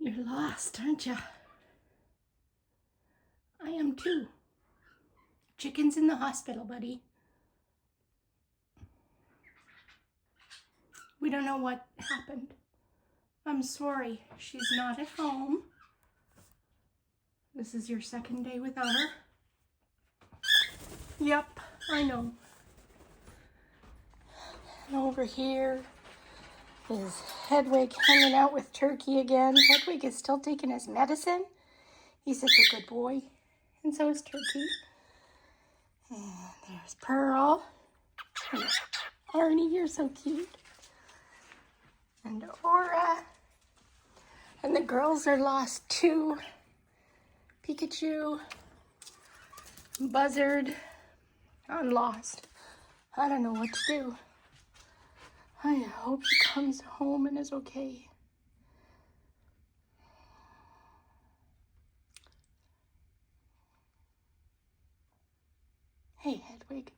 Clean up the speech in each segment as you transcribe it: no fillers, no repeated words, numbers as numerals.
You're lost, aren't you? I am too. Chicken's in the hospital, buddy. We don't know what happened. I'm sorry, she's not at home. This is your second day without her? Yep, I know. And over here is Hedwig hanging out with Turkey again. Hedwig is still taking his medicine. He's such a good boy. And so is Turkey. And there's Pearl. And Arnie, you're so cute. And Aura. And the girls are lost too. Pikachu. Buzzard. I'm lost. I don't know what to do. I hope he comes home and is okay. Hey, Hedwig.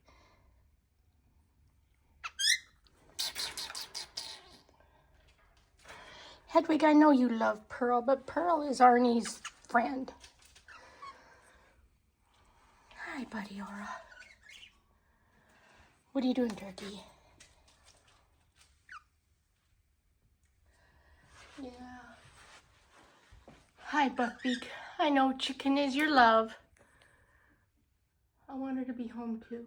Hedwig, I know you love Pearl, but Pearl is Arnie's friend. Hi, buddy Aura. What are you doing, Turkey? Yeah. Hi, Buckbeak. I know Chicken is your love. I want her to be home too.